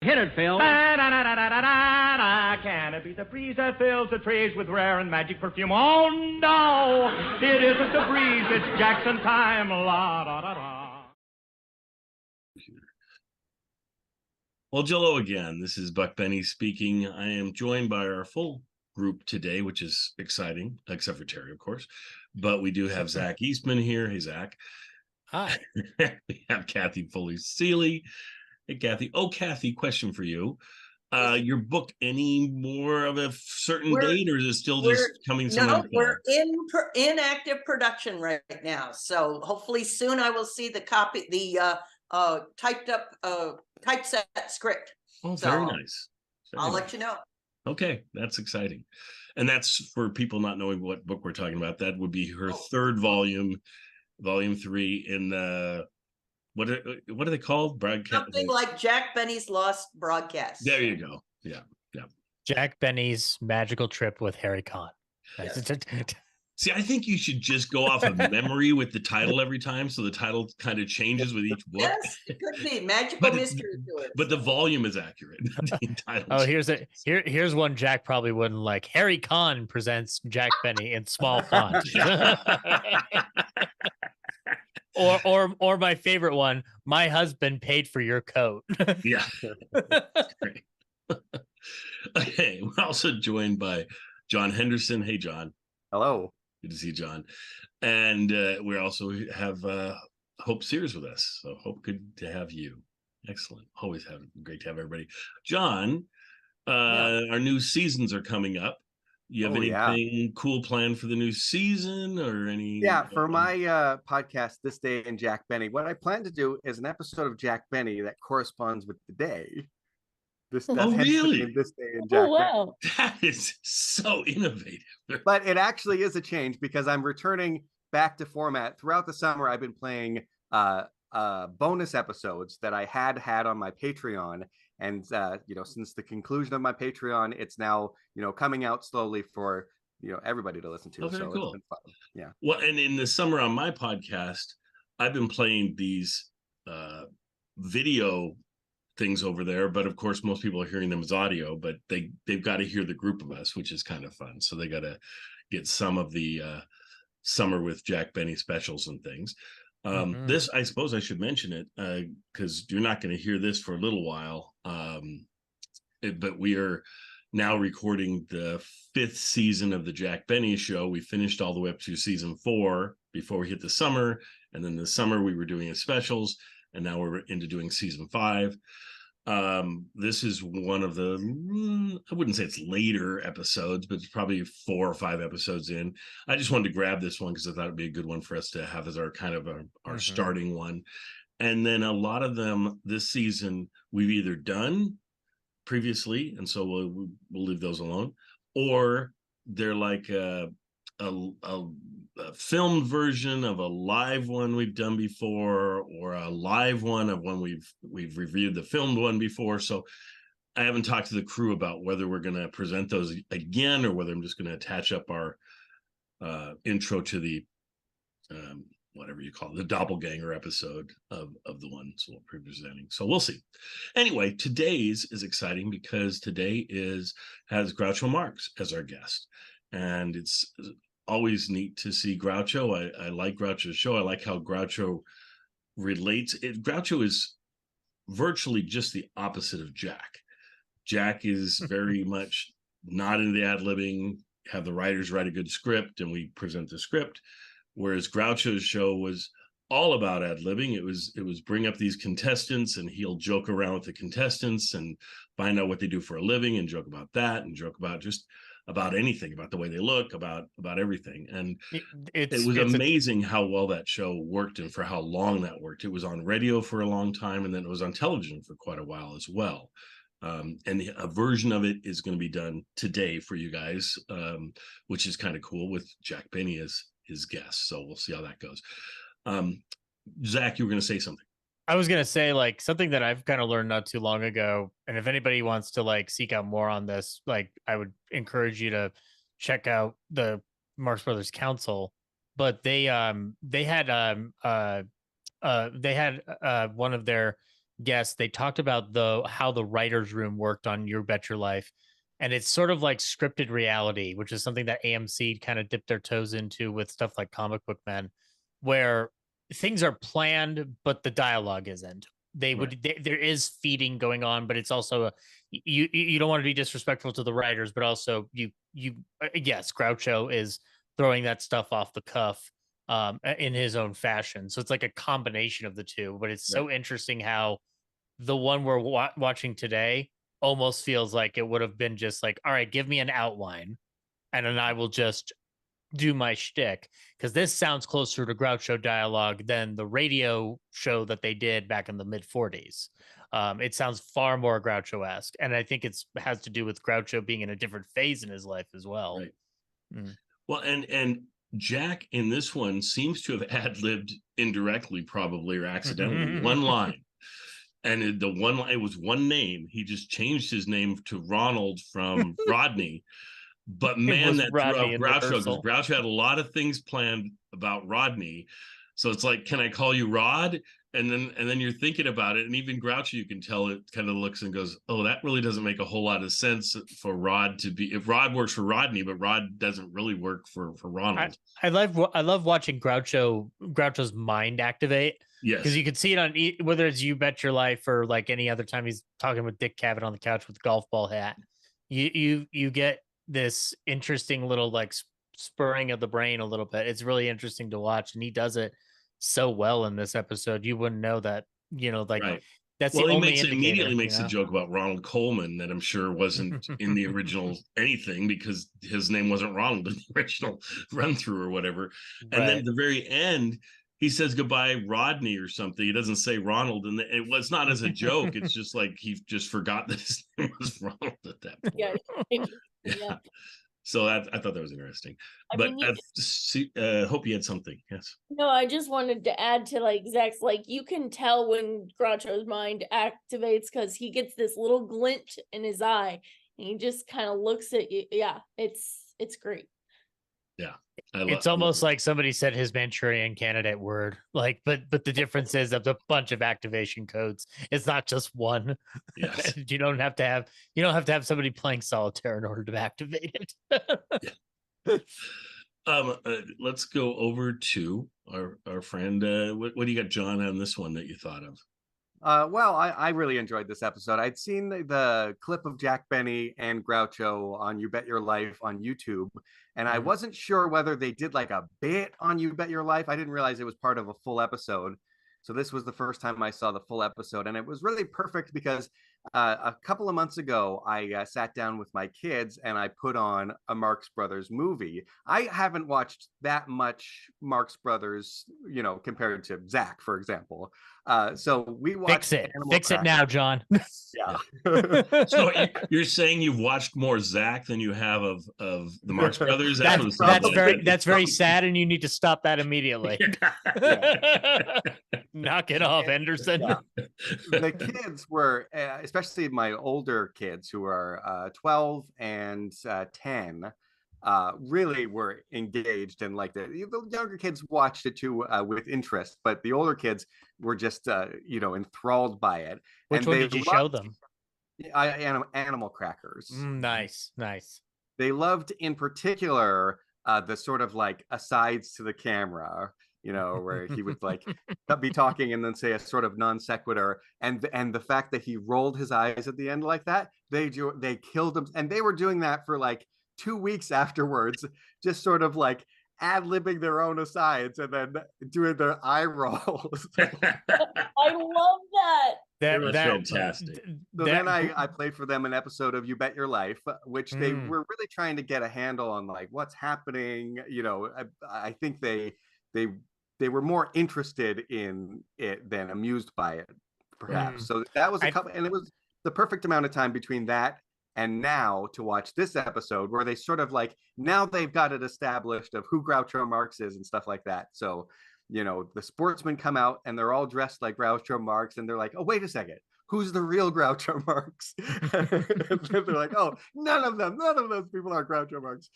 Hit it, Phil. Da-da-da-da-da-da-da. Can it be the breeze that fills the trees with rare and magic perfume? Oh, no, it isn't the breeze. It's Jackson time. La-da-da-da. Well, Jello again. This is Buck Benny speaking. I am joined by our full group today, which is exciting, except for Terry, of course. But we do have Zach Eastman here. Hey, Zach. Hi. We have Kathy Foley-Seeley. Hey, Kathy. Oh, Kathy, question for you. Your book, any more of a certain date, or is it still just coming soon? No, we're in active production right now. So hopefully soon I will see the copy, the typed up typeset script. Oh, very nice. I'll let you know. Okay, that's exciting. And that's for people not knowing what book we're talking about. That would be her third volume, volume 3 in the what are they called? Broadcast. Something like Jack Benny's Lost Broadcast. There you go. Yeah. Jack Benny's Magical Trip with Harry Conn. Yes. See, I think you should just go off of memory with the title every time, so the title kind of changes with each book. Yes, it could be magical mystery tours. But the volume is accurate. Here's one Jack probably wouldn't like. Harry Conn presents Jack Benny in small font. Or my favorite one, my husband paid for your coat. Yeah. Great. Okay, we're also joined by John Henderson. Hey, John. Hello. Good to see you, John. And we also have Hope Sears with us. So Hope, good to have you. Excellent. Always great to have everybody. John, our new seasons are coming up. You have anything cool planned for the new season or any? Yeah, for my podcast, This Day in Jack Benny, what I plan to do is an episode of Jack Benny that corresponds with the day. Really? This Day in Jack wow. Benny. That is so innovative. But it actually is a change because I'm returning back to format. Throughout the summer, I've been playing bonus episodes that I had on my Patreon. And, since the conclusion of my Patreon, it's now, coming out slowly for, everybody to listen to. Oh, very so cool. It's been fun. Yeah. Well, and in the summer on my podcast, I've been playing these video things over there. But of course, most people are hearing them as audio, but they've got to hear the group of us, which is kind of fun. So they got to get some of the summer with Jack Benny specials and things. This, I suppose I should mention it because you're not going to hear this for a little while. But we are now recording the 5th season of the Jack Benny Show. We finished all the way up to season 4 before we hit the summer. And then the summer we were doing specials. And now we're into doing season 5. This is one of the, I wouldn't say it's later episodes, but it's probably 4 or 5 episodes in. I just wanted to grab this one because I thought it'd be a good one for us to have as our kind of our starting one. And then a lot of them this season we've either done previously, and so we'll leave those alone, or they're like a filmed version of a live one we've done before, or a live one of when we've reviewed the filmed one before. So I haven't talked to the crew about whether we're going to present those again or whether I'm just going to attach up our intro to the whatever you call it, the doppelganger episode of the ones we're presenting. So we'll see. Anyway, today's is exciting because today has Groucho Marx as our guest, and it's always neat to see Groucho. I like Groucho's show. I like how Groucho relates. Groucho is virtually just the opposite of Jack. Jack is very much not into the ad-libbing, have the writers write a good script and we present the script. Whereas Groucho's show was all about ad-libbing. It was bring up these contestants and he'll joke around with the contestants and find out what they do for a living and joke about that and joke about just about anything, about the way they look, about everything. And it was amazing how well that show worked and for how long that worked. It was on radio for a long time, and then it was on television for quite a while as well. And a version of it is going to be done today for you guys, which is kind of cool with Jack Benny as his guest. So we'll see how that goes. Zach, you were going to say something. I was going to say, like, something that I've kind of learned not too long ago. And if anybody wants to like seek out more on this, like, I would encourage you to check out the Marx Brothers Council. But they had one of their guest, they talked about how the writers' room worked on You Bet Your Life, and it's sort of like scripted reality, which is something that AMC kind of dipped their toes into with stuff like Comic Book Men, where things are planned, but the dialogue isn't. There is feeding going on, but it's also you don't want to be disrespectful to the writers, but also yes, Groucho is throwing that stuff off the cuff in his own fashion. So it's like a combination of the two, but it's so interesting how the one we're watching today almost feels like it would have been just like, all right, give me an outline and then I will just do my shtick, because this sounds closer to Groucho dialogue than the radio show that they did back in the mid 40s. It sounds far more Groucho-esque, and I think it's has to do with Groucho being in a different phase in his life as well. Right. Well, and Jack in this one seems to have ad-libbed indirectly, probably, or accidentally, one line. And it was one name. He just changed his name to Ronald from Rodney. But man, that threw out Groucho, because Groucho had a lot of things planned about Rodney. So it's like, can I call you Rod? And then you're thinking about it, and even Groucho, you can tell it kind of looks and goes, oh, that really doesn't make a whole lot of sense for Rod to be, if Rod works for Rodney, but Rod doesn't really work for Ronald. I love watching Groucho's mind activate. Yes, because you can see it on whether it's You Bet Your Life or like any other time he's talking with Dick Cavett on the couch with the golf ball hat. You get this interesting little like spurring of the brain a little bit. It's really interesting to watch, and he does it so well in this episode. You wouldn't know that, like that's the only indicator. He immediately makes a joke about Ronald Coleman that I'm sure wasn't in the original anything, because his name wasn't Ronald in the original run through or whatever. And then at the very end, he says goodbye Rodney or something. He doesn't say Ronald, and it was not as a joke. It's just like he just forgot that his name was Ronald at that point. Yeah. So I thought that was interesting. Hope you had something. Yes. No, I just wanted to add to like Zach's, like you can tell when Groucho's mind activates because he gets this little glint in his eye and he just kind of looks at you. Yeah, it's great. Yeah. It's almost like somebody said his Manchurian Candidate word, like, but the difference is of a bunch of activation codes. It's not just one. Yes. You don't have to have somebody playing solitaire in order to activate it. Let's go over to our friend. What do you got, John, on this one that you thought of? Well, I really enjoyed this episode. I'd seen the clip of Jack Benny and Groucho on You Bet Your Life on YouTube, and I wasn't sure whether they did like a bit on You Bet Your Life. I didn't realize it was part of a full episode. So this was the first time I saw the full episode, and it was really perfect because a couple of months ago, I sat down with my kids and I put on a Marx Brothers movie. I haven't watched that much Marx Brothers, compared to Zach, for example. So we watched Fix it now, John. Yeah. So you're saying you've watched more Zach than you have of the Marx Brothers? That's very sad, and you need to stop that immediately. Knock it off, Henderson. Yeah. The kids were, especially my older kids who are 12 and 10, really were engaged and liked it. The younger kids watched it too with interest, but the older kids were just enthralled by it. Which one did you show them? Animal Crackers. Nice. They loved in particular the sort of like asides to the camera, where he would like be talking and then say a sort of non sequitur, and the fact that he rolled his eyes at the end like that, they killed him, and they were doing that for like 2 weeks afterwards, just sort of like ad-libbing their own asides and then doing their eye rolls. I love that. That's fantastic. So then I played for them an episode of You Bet Your Life, which they were really trying to get a handle on, like what's happening. I think they were more interested in it than amused by it, perhaps. So that was a couple, and it was the perfect amount of time between that and now to watch this episode where they sort of like, now they've got it established of who Groucho Marx is and stuff like that. So, the sportsmen come out and they're all dressed like Groucho Marx, and they're like, oh, wait a second, who's the real Groucho Marx? They're like, oh, none of those people are Groucho Marx.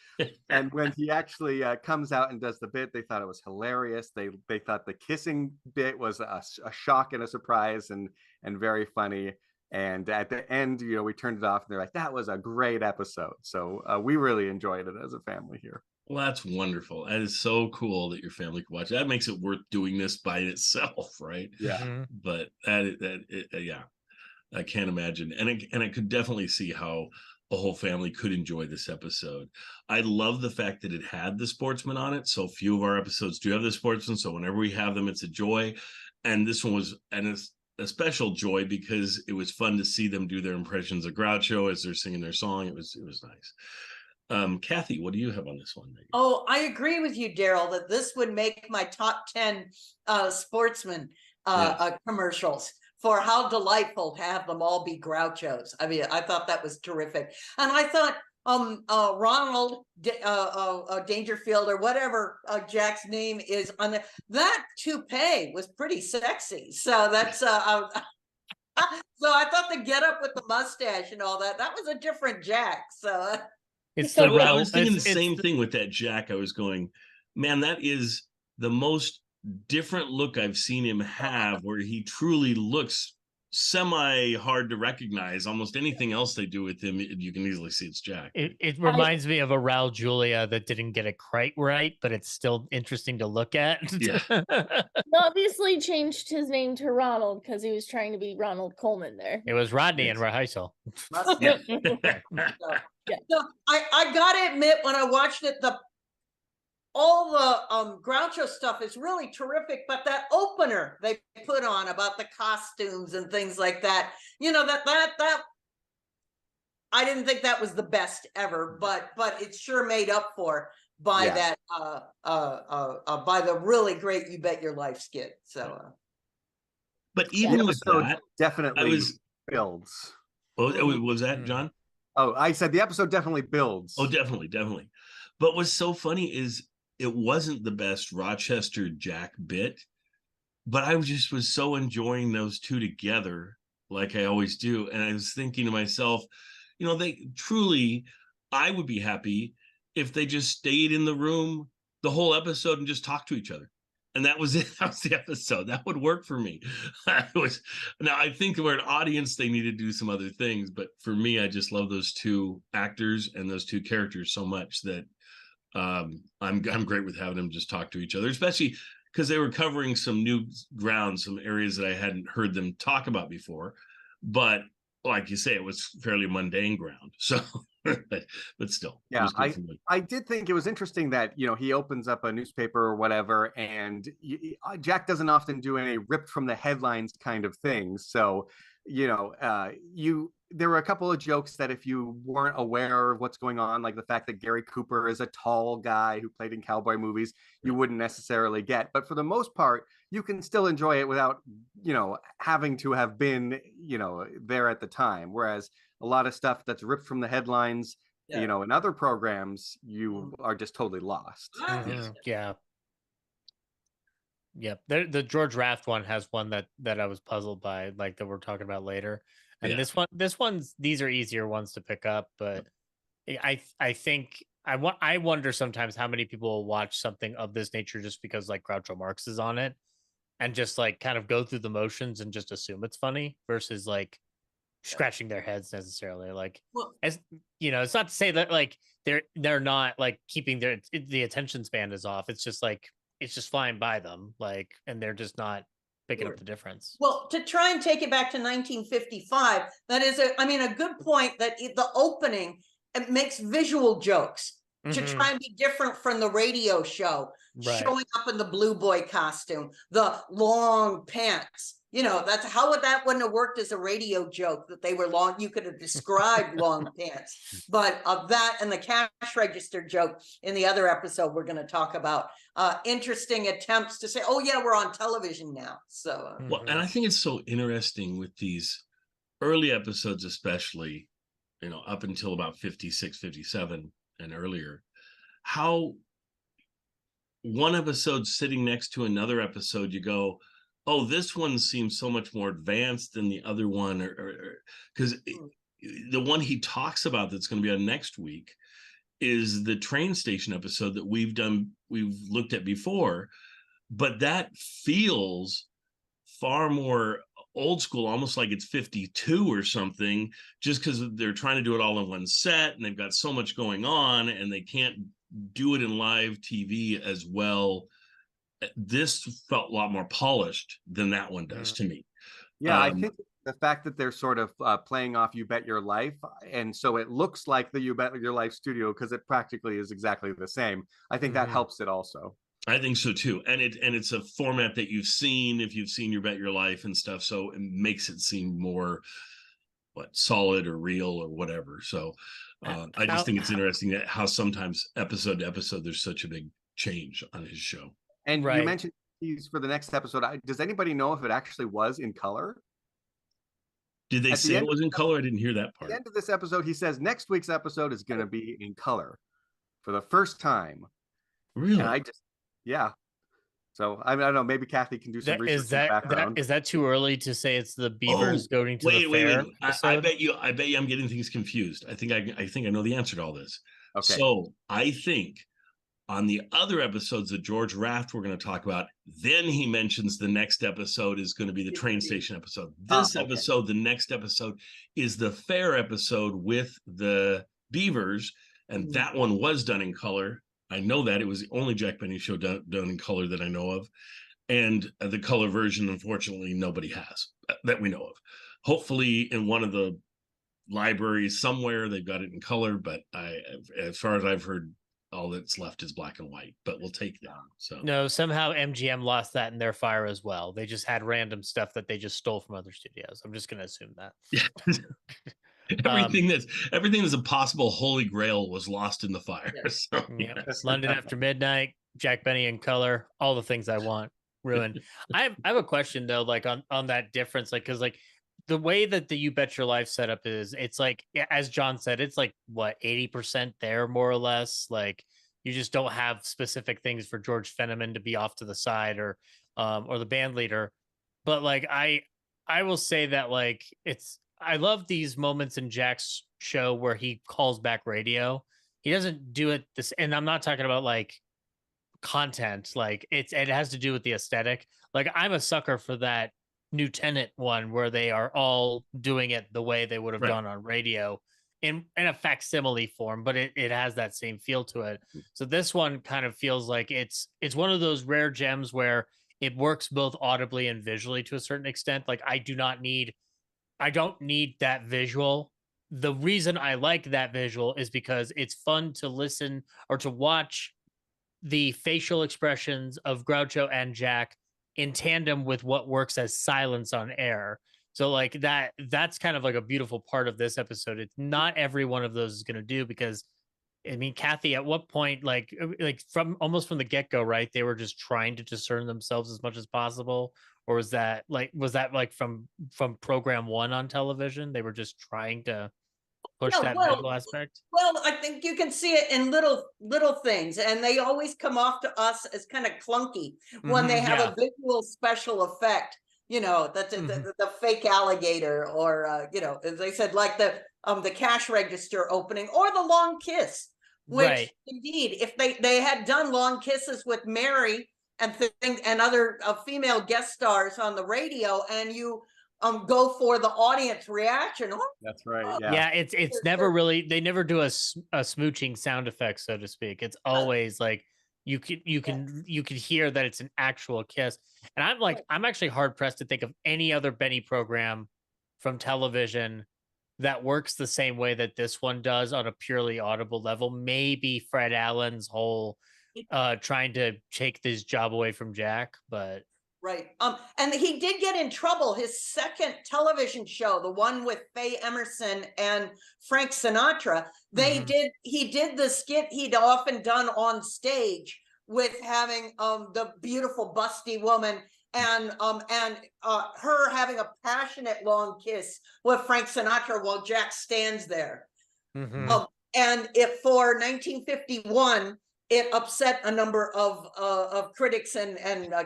And when he actually comes out and does the bit, they thought it was hilarious. They thought the kissing bit was a shock and a surprise, and and very funny. And at the end, we turned it off and they're like, that was a great episode. So we really enjoyed it as a family here. Well, that's wonderful. That is so cool that your family can watch it. That makes it worth doing this by itself, right? Yeah. Mhm. But yeah, I can't imagine. And I could definitely see how a whole family could enjoy this episode. I love the fact that it had the sportsman on it. So few of our episodes do have the sportsman. So whenever we have them, it's a joy. And this one was, and it's a special joy because it was fun to see them do their impressions of Groucho as they're singing their song. It was nice. Kathy, what do you have on this one? Oh, I agree with you, Daryl, that this would make my top 10 sportsman commercials for how delightful to have them all be Grouchos. I mean, I thought that was terrific. And I thought Ronald Dangerfield or whatever Jack's name is on that toupee was pretty sexy. So that's so I thought the get up with the mustache and all that was a different Jack. So It's So the I was thinking the it's same thing with that Jack. I was going, man, that is the most different look I've seen him have, where he truly looks semi hard to recognize. Almost anything else they do with him, you can easily see it's Jack. It reminds me of a Raul Julia that didn't get it quite right, but it's still interesting to look at. Yeah. he obviously changed his name to Ronald because he was trying to be Ronald Coleman there. It was Rodney Yes. in rehearsal. Yeah. So I gotta admit, when I watched it, all the Groucho stuff is really terrific, but that opener they put on about the costumes and things like that, that I didn't think that was the best ever, but it's sure made up for by that by the really great You Bet Your Life skit. So But even with episode that, definitely builds. was that John? Oh, I said the episode definitely builds. Oh, definitely. But what's so funny is it wasn't the best Rochester Jack bit, but I just was so enjoying those two together, like I always do. And I was thinking to myself, they truly, I would be happy if they just stayed in the room the whole episode and just talked to each other. And that was it. That was the episode. That would work for me. Now, I think we're an audience, they need to do some other things. But for me, I just love those two actors and those two characters so much that I'm great with having them just talk to each other, especially because they were covering some new ground, some areas that I hadn't heard them talk about before. But like you say, it was fairly mundane ground. So, but still, yeah, I did think it was interesting that he opens up a newspaper or whatever, and Jack doesn't often do any ripped from the headlines kind of things. So, there were a couple of jokes that if you weren't aware of what's going on, like the fact that Gary Cooper is a tall guy who played in cowboy movies, you wouldn't necessarily get. But for the most part, you can still enjoy it without, having to have been, there at the time. Whereas a lot of stuff that's ripped from the headlines, in other programs, you are just totally lost. Yeah. Yep. The George Raft one has one that I was puzzled by, like that we're talking about later. And these are easier ones to pick up, but I think I wonder sometimes how many people will watch something of this nature just because like Groucho Marx is on it and just like kind of go through the motions and just assume it's funny versus like scratching their heads necessarily. Like, as it's not to say that like they're not like keeping the attention span is off. It's just like it's just flying by them, like, and they're just not picking up the difference. Well, to try and take it back to 1955, that is a good point that the opening, it makes visual jokes to try and be different from the radio show, showing up in the blue boy costume, the long pants. That's how that wouldn't have worked as a radio joke that they were long. You could have described long pants, but of that and the cash register joke in the other episode we're going to talk about, interesting attempts to say, oh yeah, we're on television now. So well, and I think it's so interesting with these early episodes, especially, up until about 56, 57 and earlier, how one episode sitting next to another episode, you go, oh, this one seems so much more advanced than the other one, or because the one he talks about that's going to be on next week is the train station episode that we've looked at before, but that feels far more old school, almost like it's 52 or something, just because they're trying to do it all in one set and they've got so much going on and they can't do it in live TV as well. This felt a lot more polished than that one does to me. Yeah, I think the fact that they're sort of playing off You Bet Your Life, and so it looks like the You Bet Your Life studio because it practically is exactly the same. I think that helps it also. I think so too, and it's a format that you've seen if you've seen You Bet Your Life and stuff, so it makes it seem more solid or real or whatever. So I just think it's interesting that how sometimes episode to episode there's such a big change on his show. And you mentioned he's for the next episode. Does anybody know if it actually was in color? Did they say it was in color? I didn't hear that part. At the end of this episode, he says next week's episode is going to be in color for the first time. Really? And yeah. So I don't know. Maybe Kathy can do some research. Is that too early to say it's the Beavers going to the fair? I bet you I'm getting things confused. I think I know the answer to all this. Okay. So I think on the other episodes that George Raft we're going to talk about, then he mentions the next episode is going to be the train station episode. This episode, the next episode, is the fair episode with the Beavers, and that one was done in color. I know that. It was the only Jack Benny show done in color that I know of. And the color version, unfortunately, nobody has that we know of. Hopefully in one of the libraries somewhere, they've got it in color, but as far as I've heard, all that's left is black and white, but we'll take that. So no, somehow MGM lost that in their fire as well. They just had random stuff that they just stole from other studios. I'm just going to assume that. Everything that's a possible holy grail was lost in the fire. So, London After Midnight, Jack Benny in color, all the things I want ruined. I have a question though, like on that difference, like because like the way that the You Bet Your Life setup is, it's like, as John said, it's like what 80% there more or less. Like you just don't have specific things for George Fenneman to be off to the side or the band leader. But like I will say that like I love these moments in Jack's show where he calls back radio. He doesn't do it and I'm not talking about like content, like it has to do with the aesthetic. Like I'm a sucker for that New Tenant one where they are all doing it the way they would have done on radio in a facsimile form, but it has that same feel to it. So this one kind of feels like it's one of those rare gems where it works both audibly and visually to a certain extent. Like I don't need that visual. The reason I like that visual is because it's fun to listen or to watch the facial expressions of Groucho and Jack in tandem with what works as silence on air. So like that's kind of like a beautiful part of this episode. It's not every one of those is going to do, because I mean, Kathy, at what point, like from the get-go, right, they were just trying to discern themselves as much as possible? Or was that like from program one on television, they were just trying to push that visual aspect? Well, I think you can see it in little things, and they always come off to us as kind of clunky when they have a visual special effect. You know, the fake alligator, or as they said, like the cash register opening, or the long kiss. Which indeed, if they had done long kisses with Mary and other female guest stars on the radio, and you go for the audience reaction. That's right. Yeah, it's never really, they never do a smooching sound effect, so to speak. It's always like you could hear that it's an actual kiss. And I'm actually hard pressed to think of any other Benny program from television that works the same way that this one does on a purely audible level. Maybe Fred Allen's whole trying to take this job away from Jack, but right. And he did get in trouble. His second television show, the one with Faye Emerson and Frank Sinatra, he did the skit he'd often done on stage with having the beautiful busty woman and her having a passionate long kiss with Frank Sinatra while Jack stands there. And for 1951, it upset a number of critics and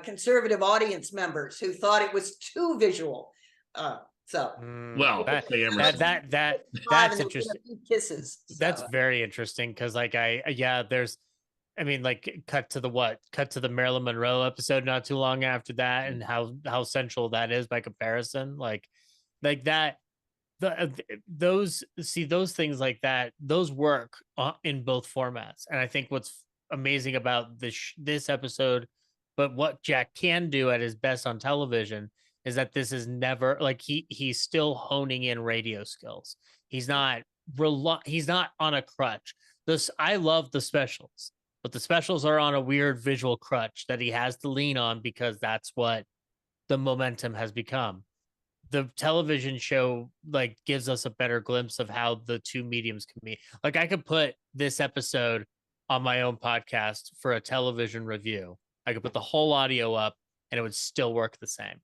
conservative audience members who thought it was too visual. Well, that's interesting. Kisses. That's very interesting, because like there's I mean, like cut to the Marilyn Monroe episode not too long after that, and how central that is by comparison. Like that, those things like that, those work in both formats. And I think what's amazing about this episode, but what Jack can do at his best on television, is that this is never like he's still honing in radio skills. He's not he's not on a crutch. I love the specials, but the specials are on a weird visual crutch that he has to lean on because that's what the momentum has become. The television show like gives us a better glimpse of how the two mediums can meet. Like I could put this episode on my own podcast for a television review. I could put the whole audio up and it would still work the same.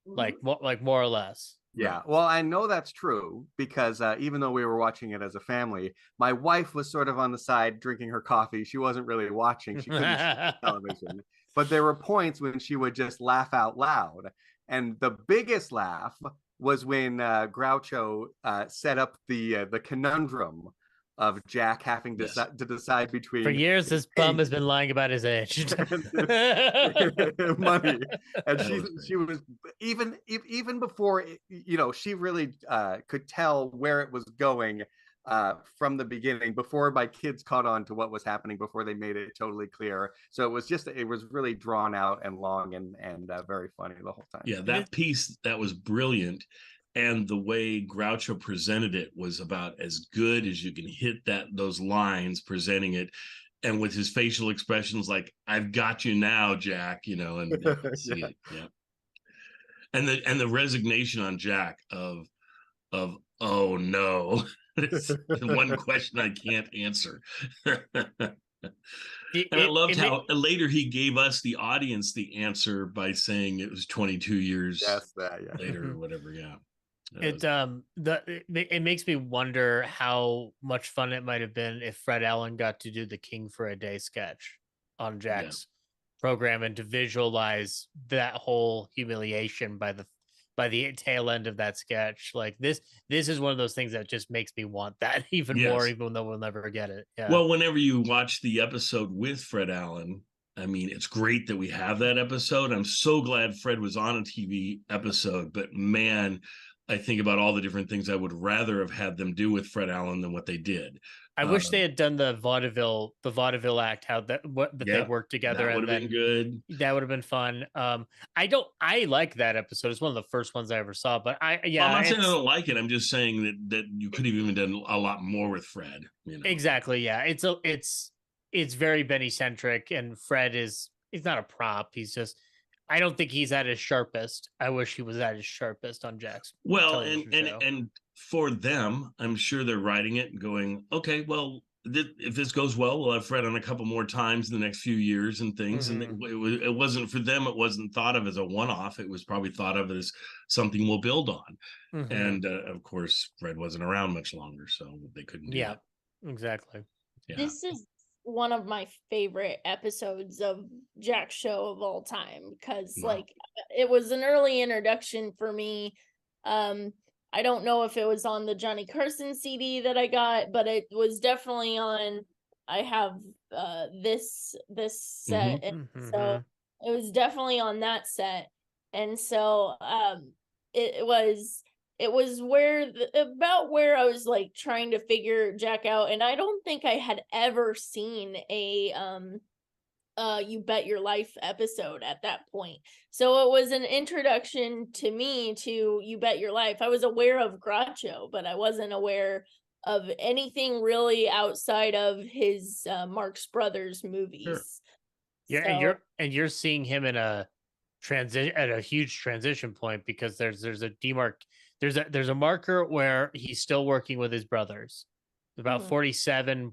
Like more or less. Yeah, well, I know that's true because even though we were watching it as a family, my wife was sort of on the side drinking her coffee. She wasn't really watching. She couldn't see television. But there were points when she would just laugh out loud. And the biggest laugh was when Groucho set up the conundrum of Jack having to decide between. For years, this bum has been lying about his age. Money, and she was even before she really could tell where it was going from the beginning, before my kids caught on to what was happening, before they made it totally clear. So it was really drawn out and long and very funny the whole time. Yeah, that piece, that was brilliant. And the way Groucho presented it was about as good as you can hit those lines, presenting it, and with his facial expressions like "I've got you now, Jack," and see it. Yeah. And the resignation on Jack of oh no, it's one question I can't answer. I loved how later he gave us, the audience, the answer by saying it was 22 years later or whatever. Yeah. It makes me wonder how much fun it might have been if Fred Allen got to do the King for a Day sketch on Jack's program, and to visualize that whole humiliation by the tail end of that sketch. Like this is one of those things that just makes me want that even more, even though we'll never get it. Yeah. Well, whenever you watch the episode with Fred Allen, I mean, it's great that we have that episode. I'm so glad Fred was on a TV episode, but man, I think about all the different things I would rather have had them do with Fred Allen than what they did. I wish they had done the vaudeville act, they worked together. That would have been good. That would have been fun. I like that episode. It's one of the first ones I ever saw, but I'm not saying I don't like it. I'm just saying that you could have even done a lot more with Fred. Exactly. Yeah. It's very Benny centric, and Fred he's not a prop. He's just, I don't think he's at his sharpest. I wish he was at his sharpest on Jack's. Well, and for them, I'm sure they're writing it and going, okay, well, if this goes well, we'll have Fred on a couple more times in the next few years and things. And it wasn't for them. It wasn't thought of as a one-off. It was probably thought of as something we'll build on. And of course, Fred wasn't around much longer, so they couldn't do that. Exactly. Yeah. This is one of my favorite episodes of Jack's show of all time, because like it was an early introduction for me. I don't know if it was on the Johnny Carson CD that I got, but it was definitely on. I have this set, and so it was definitely on that set, and so it was about where I was like trying to figure Jack out, and I don't think I had ever seen a You Bet Your Life episode at that point. So it was an introduction to me to You Bet Your Life. I was aware of Groucho, but I wasn't aware of anything really outside of his Marx Brothers movies. Sure. Yeah, so, and you're seeing him in a transition at a huge transition point, because there's a marker where he's still working with his brothers. About 47,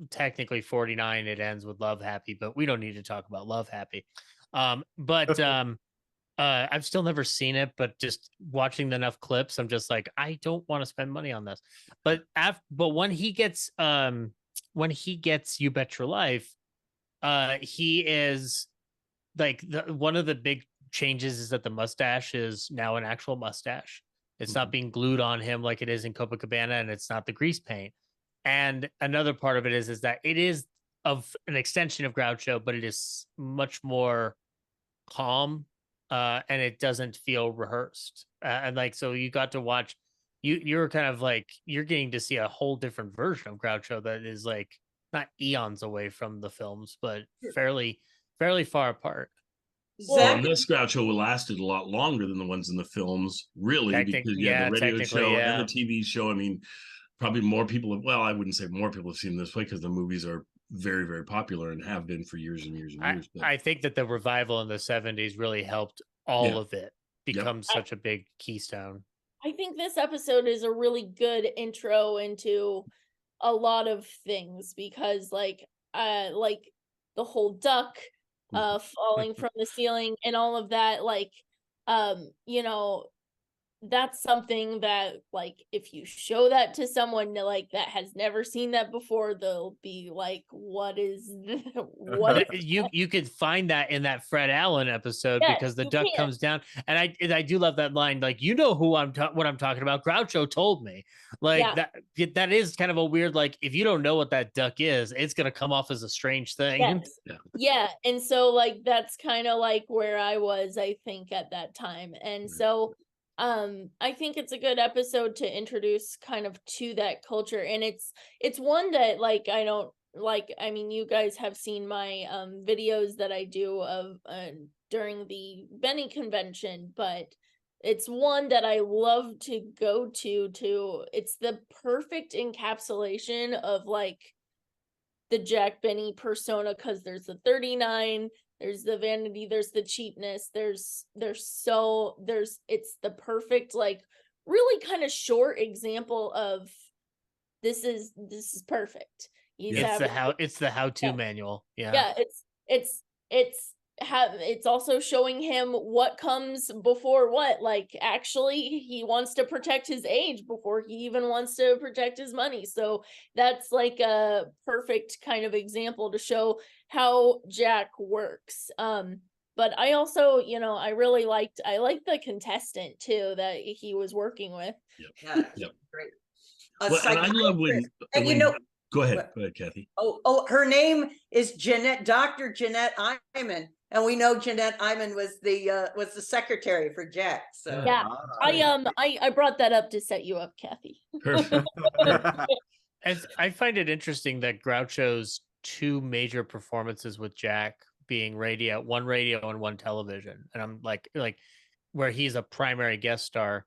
technically 49, it ends with Love Happy, but we don't need to talk about Love Happy. I've still never seen it, but just watching enough clips, I'm just like, I don't want to spend money on this. But when he gets You Bet Your Life, he is like, one of the big changes is that the mustache is now an actual mustache. It's not being glued on him like it is in Copacabana, and it's not the grease paint. And another part of it is that it is an extension of Groucho, but it is much more calm, and it doesn't feel rehearsed. And like, so you got to watch, you're kind of like, you're getting to see a whole different version of Groucho that is like not eons away from the films, but fairly far apart. Well, Zach, and this Groucho lasted a lot longer than the ones in the films, really, because the radio show and the TV show. I mean, probably more people have, well, I wouldn't say more people have seen this way because the movies are very, very popular and have been for years and years and years. But I think that the revival in the 70s really helped all of it become such a big keystone. I think this episode is a really good intro into a lot of things because like the whole duck falling from the ceiling and all of that, like you know, that's something that like if you show that to someone like that has never seen that before, they'll be like, what is this? What is you could find that in that Fred Allen episode because the duck comes down, and I do love that line, like, you know who what I'm talking about, Groucho told me, like that is kind of a weird, like, if you don't know what that duck is, it's gonna come off as a strange thing. Yeah, and so like that's kind of like where I was, I think, at that time. And so I think it's a good episode to introduce kind of to that culture, and it's one that like I don't like, I mean, you guys have seen my videos that I do of during the Benny convention, but it's one that I love to go to. It's the perfect encapsulation of like the Jack Benny persona, because there's the 39, there's the vanity, there's the cheapness, it's the perfect, like, really kind of short example of this is perfect. It's the how-to manual. It's also showing him what comes before what. Like, actually, he wants to protect his age before he even wants to protect his money. So that's like a perfect kind of example to show how Jack works. But I also, I really liked the contestant too that he was working with. Great. Well, and I love when go ahead, Kathy. Her name is Dr. Jeanette Iman, and we know Jeanette Iman was the secretary for Jack. So yeah, I brought that up to set you up, Kathy. Perfect. I find it interesting that Groucho's two major performances with Jack being one radio and one television, and I'm like where he's a primary guest star.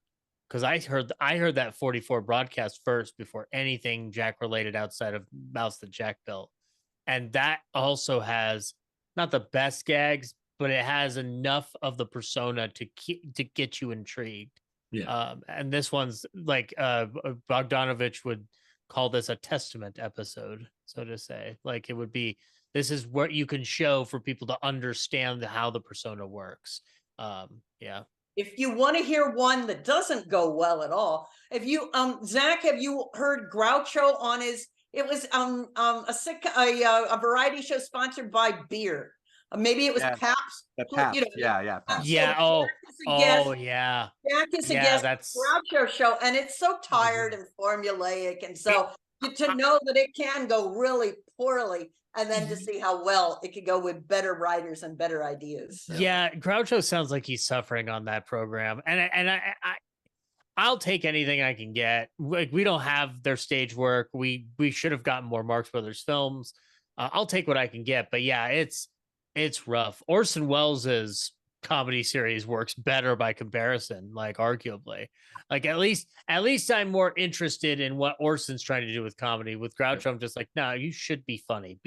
Because I heard that 44 broadcast first before anything Jack related outside of Mouse that Jack built. And that also has not the best gags, but it has enough of the persona to get you intrigued. Yeah. And this one's like Bogdanovich would call this a testament episode, so to say. Like, it would be, this is what you can show for people to understand how the persona works. If you want to hear one that doesn't go well at all, if you Zach, have you heard Groucho on his? It was a variety show sponsored by beer. Maybe it was Pabst. The Pabst. Pabst. Jack is a guest Groucho show, and it's so tired and formulaic, and so to know that it can go really poorly. And then to see how well it could go with better writers and better ideas. So. Yeah, Groucho sounds like he's suffering on that program, and I'll take anything I can get. Like, we don't have their stage work. We should have gotten more Marx Brothers films. I'll take what I can get, but yeah, it's rough. Orson Welles's comedy series works better by comparison, like, arguably. Like, at least I'm more interested in what Orson's trying to do with comedy. With Groucho, I'm just like, no, you should be funny,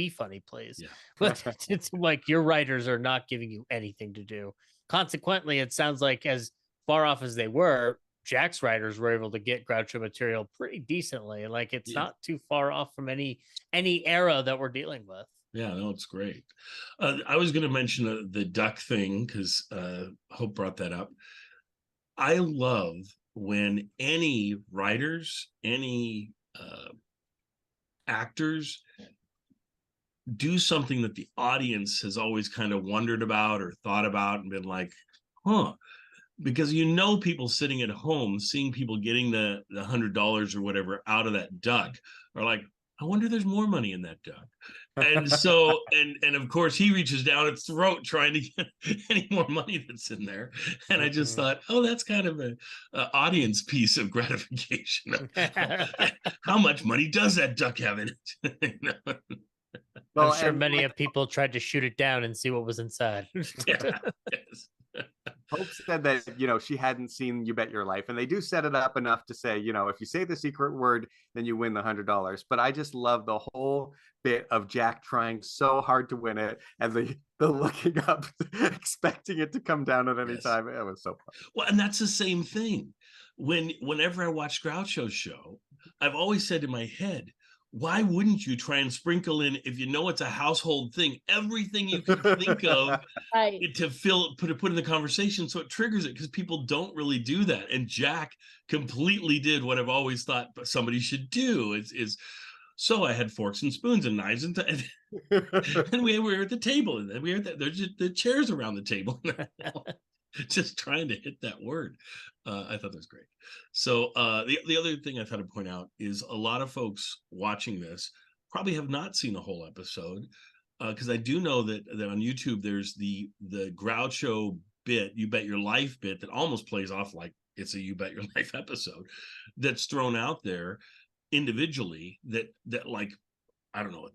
please. But it's like your writers are not giving you anything to do. Consequently, it sounds like, as far off as they were, Jack's writers were able to get Groucho material pretty decently. Like, it's not too far off from any era that we're dealing with. Yeah, no, it's great. I was going to mention the duck thing because Hope brought that up. I love when any writers, any actors do something that the audience has always kind of wondered about or thought about and been like, because people sitting at home seeing people getting the $100 or whatever out of that duck are like, I wonder there's more money in that duck. And so, and of course he reaches down its throat trying to get any more money that's in there. And I just thought, oh, that's kind of a audience piece of gratification. How much money does that duck have in it? Well, I'm sure many of people tried to shoot it down and see what was inside. Yeah, yes. Hope said that, she hadn't seen You Bet Your Life, and they do set it up enough to say, if you say the secret word, then you win the $100. But I just love the whole bit of Jack trying so hard to win it, and the looking up, expecting it to come down at any time. It was so fun. Well, and that's the same thing. Whenever I watch Groucho's show, I've always said in my head, why wouldn't you try and sprinkle in, if you know it's a household thing, everything you can think of to put in the conversation so it triggers it, because people don't really do that. And Jack completely did what I've always thought somebody should do. So I had forks and spoons and knives and we were at the table, and then there's just the chairs around the table. Just trying to hit that word. I thought that was great. So the other thing I thought to point out is a lot of folks watching this probably have not seen the whole episode, because I do know that on YouTube there's the Groucho bit, You Bet Your Life bit, that almost plays off like it's a You Bet Your Life episode that's thrown out there individually that like, I don't know,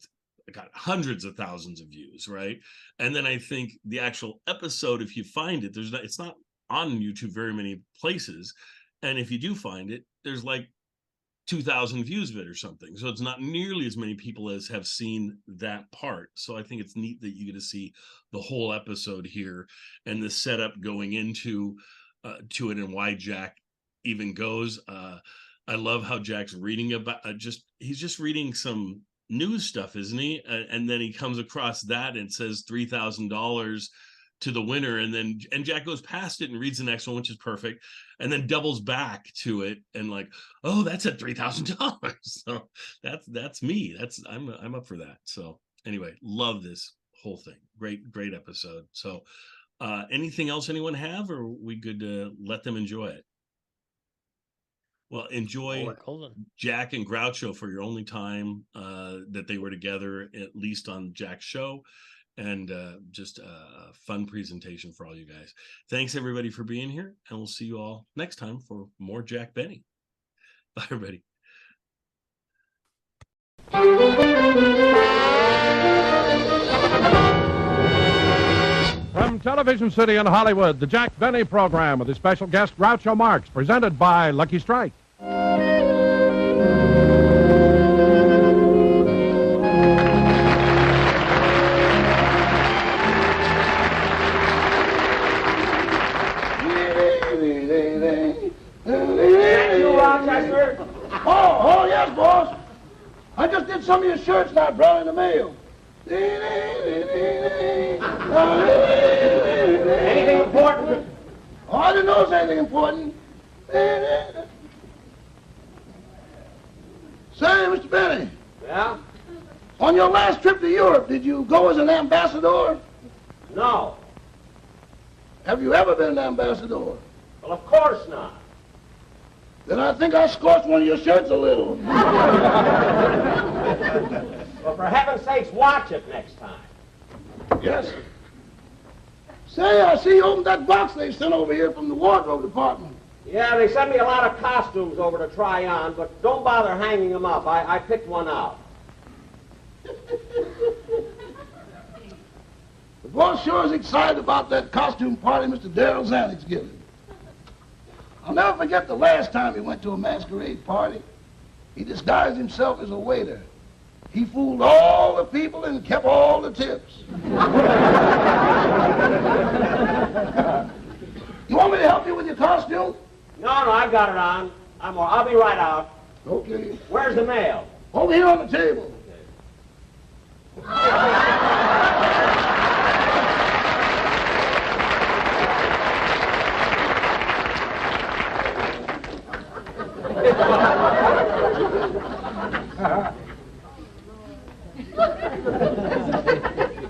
it got hundreds of thousands of views, right? And then I think the actual episode, if you find it, it's not on YouTube very many places, and if you do find it, there's like 2,000 views of it or something. So it's not nearly as many people as have seen that part. So I think it's neat that you get to see the whole episode here and the setup going into to it, and why Jack even goes. I love how Jack's reading about he's just reading some news stuff, isn't he? And then he comes across that and it says $3,000 to the winner, and Jack goes past it and reads the next one, which is perfect, and then doubles back to it and like, oh, that's at $3,000. So that's me. I'm up for that. So anyway, love this whole thing. Great episode. So anything else anyone have, or are we good to let them enjoy it? Well, enjoy Jack and Groucho for your only time that they were together, at least on Jack's show, and just a fun presentation for all you guys. Thanks, everybody, for being here, and we'll see you all next time for more Jack Benny. Bye, everybody. From Television City in Hollywood, the Jack Benny program with his special guest Groucho Marx, presented by Lucky Strike. Oh, yes, boss. I just did some of your shirts that I brought in the mail. Anything important? Oh, I didn't know it was anything important. Say, Mr. Benny. Yeah? On your last trip to Europe, did you go as an ambassador? No. Have you ever been an ambassador? Well, of course not. Then I think I scorched one of your shirts a little. Well, for heaven's sakes, watch it next time. Yes. Say, I see you opened that box they sent over here from the wardrobe department. Yeah, they sent me a lot of costumes over to try on, but don't bother hanging them up. I picked one out. The boss sure is excited about that costume party Mr. Darrell Zanuck's giving. I'll never forget the last time he went to a masquerade party. He disguised himself as a waiter. He fooled all the people and kept all the tips. You want me to help you with your costume? No, I've got it on. I'll be right out. Okay. Where's the mail? Over here on the table.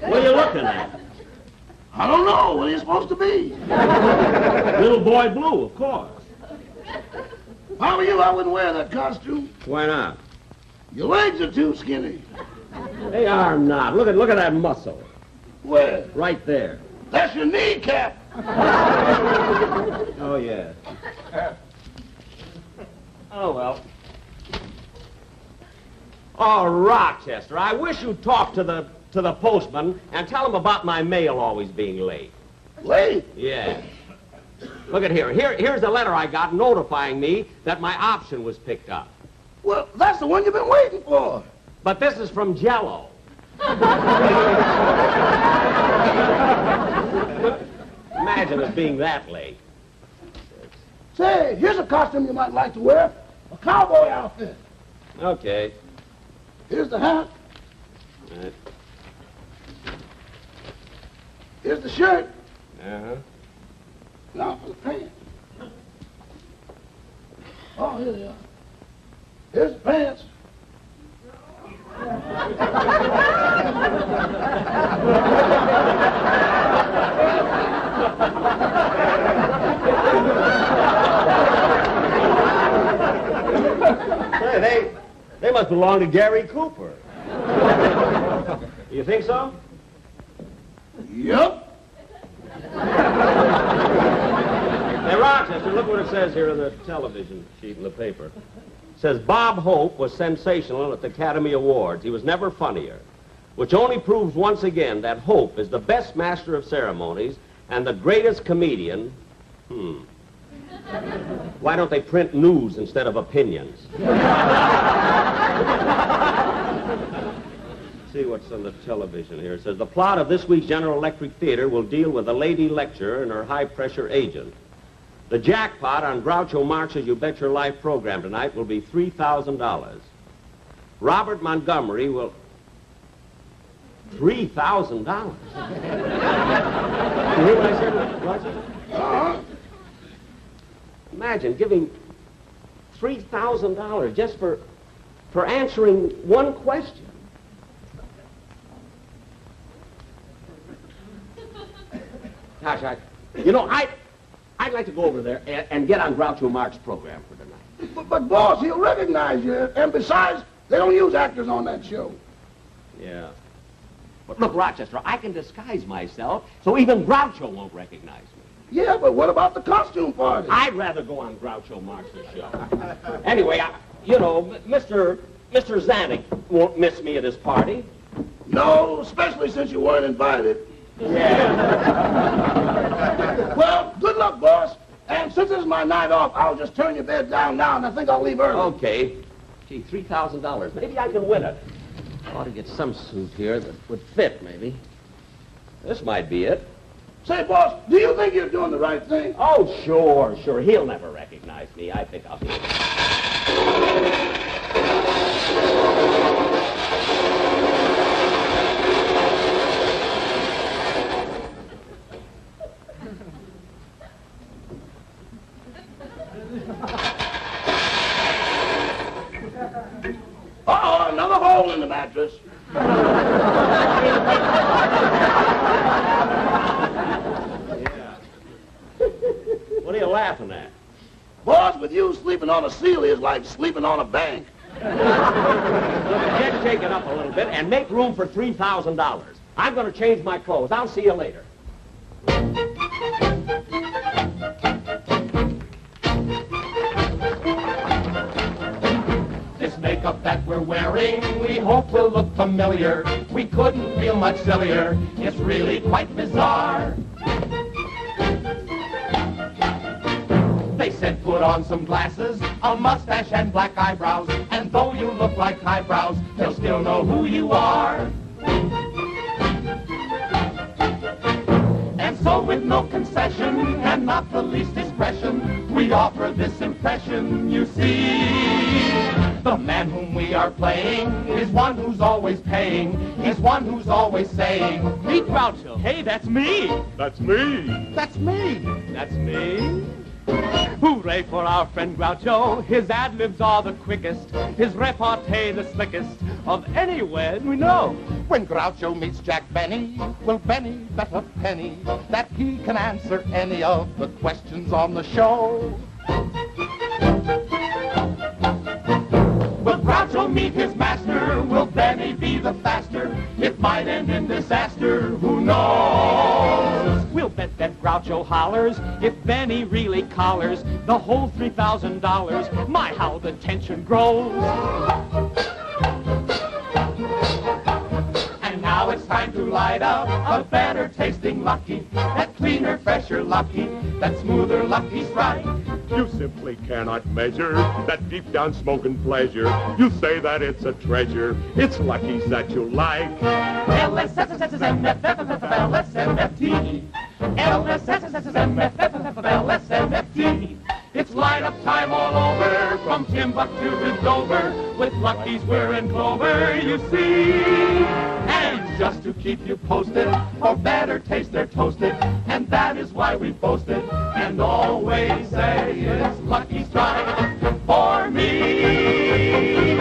What are you looking at? I don't know. What are you supposed to be? Little boy blue, of course. If I were you, I wouldn't wear that costume. Why not? Your legs are too skinny. They are not. Look at that muscle. Where? Right there. That's your kneecap. Oh, yeah. Oh, well. Oh, Rochester, I wish you'd talk to the postman and tell him about my mail always being late. Late? Yeah. Look at here. Here's a letter I got notifying me that my option was picked up. Well, that's the one you've been waiting for. But this is from Jell-O. Imagine it being that late. Say, here's a costume you might like to wear. A cowboy outfit. Okay. Here's the hat. All right. Here's the shirt. Uh-huh. Now for the pants. Oh, here they are. Here's the pants. Hey, they must belong to Gary Cooper. You think so? Yup. Hey, Rochester, look what it says here in the television sheet in the paper. It says, Bob Hope was sensational at the Academy Awards. He was never funnier, which only proves once again that Hope is the best master of ceremonies and the greatest comedian. Why don't they print news instead of opinions? See what's on the television here. It says, the plot of this week's General Electric Theater will deal with a lady lecturer and her high-pressure agent. The jackpot on Groucho Marx's You Bet Your Life program tonight will be $3,000. Robert Montgomery will... $3,000? You hear what I said, Roger? Imagine giving $3,000 just for answering one question. Gosh, I'd like to go over there and get on Groucho Marx's program for tonight. But boss, he'll recognize you. And besides, they don't use actors on that show. Yeah. But look, Rochester, I can disguise myself so even Groucho won't recognize me. Yeah, but what about the costume party? I'd rather go on Groucho Marx's show. Anyway, Mr. Zanuck won't miss me at his party. No, especially since you weren't invited. Yeah. Well, good luck, boss. And since this is my night off, I'll just turn your bed down now, and I think I'll leave early. Okay. Gee, $3,000. Maybe I can win it. I ought to get some suit here that would fit, maybe. This might be it. Say, boss, do you think you're doing the right thing? Oh, sure. He'll never recognize me. I think I'll be it. Uh-oh, another hole in the mattress. What are you laughing at? Boss, with you sleeping on a ceiling is like sleeping on a bank. Look, get shaken up a little bit and make room for $3,000. I'm going to change my clothes. I'll see you later. This makeup that we're wearing, we hope will look familiar. We couldn't feel much sillier. It's really quite bizarre. They said put on some glasses, a mustache and black eyebrows, and though you look like eyebrows, they'll still know who you are. And so with no concession and not the least discretion, we offer this impression, you see. The man whom we are playing is one who's always paying. He's one who's always saying, meet Groucho. Hey, that's me. That's me. That's me. That's me. Hooray for our friend Groucho. His ad-libs are the quickest, his repartee the slickest of anyone we know. When Groucho meets Jack Benny, will Benny bet a penny that he can answer any of the questions on the show? Will Groucho meet his master. Will Benny be the faster? It might end in disaster, who knows? We'll bet that Groucho hollers if Benny really collars the whole $3,000. My, how the tension grows. And now it's time to light up a better tasting Lucky, that cleaner, fresher Lucky, that smoother Lucky Strike. You simply cannot measure that deep down smoking pleasure. You say that it's a treasure. It's Lucky's that you like. LSMFT. LSMFT. It's light up time all over, from Timbuktu to Dover. With Lucky's we're in clover, you see. And just to keep you posted, for better taste they're toasted, and that is why we boast it, and always say it's Lucky Strike for me.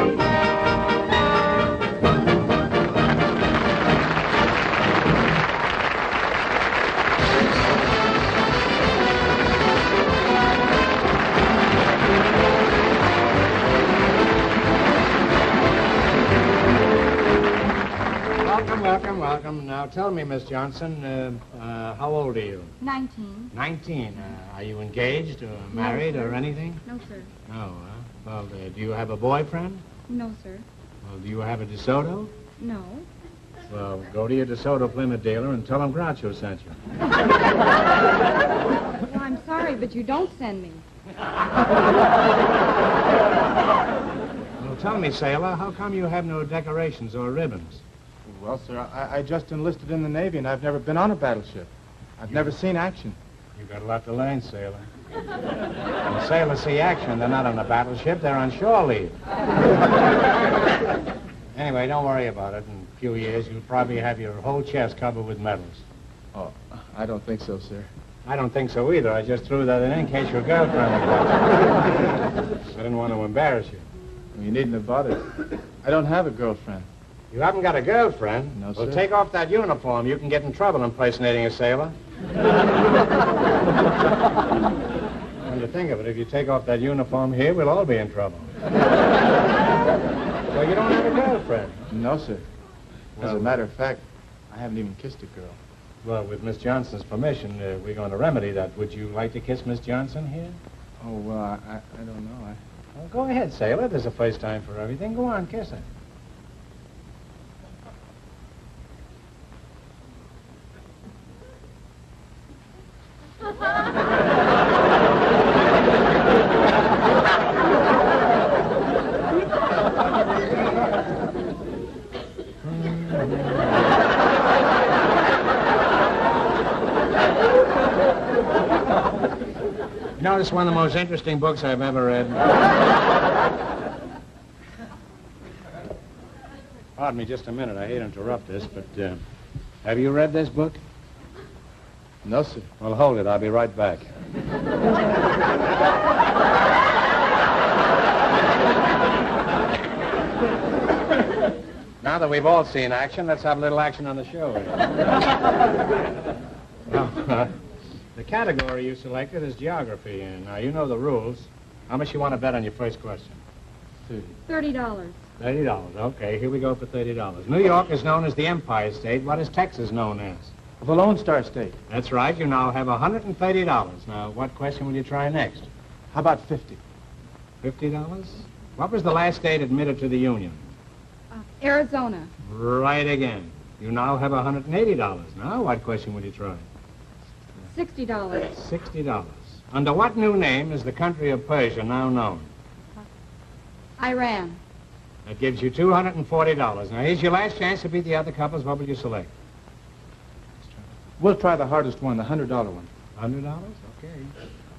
Welcome. Now tell me, Miss Johnson, how old are you? 19. 19. Are you engaged or married or anything? No, sir. No. Well, do you have a boyfriend? No, sir. Well, do you have a DeSoto? No. Well, go to your DeSoto Plymouth dealer and tell him Groucho sent you. Well, I'm sorry, but you don't send me. Well, tell me, sailor, how come you have no decorations or ribbons? Well, sir, I just enlisted in the Navy, and I've never been on a battleship. I've never seen action. You've got a lot to learn, sailor. When sailors see action, they're not on a battleship, they're on shore leave. Anyway, don't worry about it. In a few years, you'll probably have your whole chest covered with medals. Oh, I don't think so, sir. I don't think so either. I just threw that in case your girlfriend was watching. I didn't want to embarrass you. Well, you needn't have bothered. I don't have a girlfriend. You haven't got a girlfriend? No, Well, sir. take off that uniform. You can get in trouble impersonating a sailor. When you think of it, if you take off that uniform here, we'll all be in trouble. Well, you don't have a girlfriend? No, sir. As Well, a matter of fact, I haven't even kissed a girl. Well, with Miss Johnson's permission, we're going to remedy that. Would you like to kiss Miss Johnson here? Oh, well, I don't know. Well, go ahead, sailor. There's a first time for everything. Go on, kiss her. You know, this is one of the most interesting books I've ever read. Pardon me just a minute. I hate to interrupt this, but have you read this book? No, sir. Well, hold it. I'll be right back. Now that we've all seen action, let's have a little action on the show. Well, the category you selected is geography, and now you know the rules. How much you want to bet on your first question? $30. $30. Okay, here we go for $30. New York is known as the Empire State. What is Texas known as? The Lone Star State. That's right. You now have $130. Now, what question will you try next? How about 50? $50? What was the last state admitted to the Union? Arizona. Right again. You now have $180. Now, what question will you try? $60. $60. Under what new name is the country of Persia now known? Iran. That gives you $240. Now, here's your last chance to beat the other couples. What will you select? We'll try the hardest one, the $100 one. $100? Okay.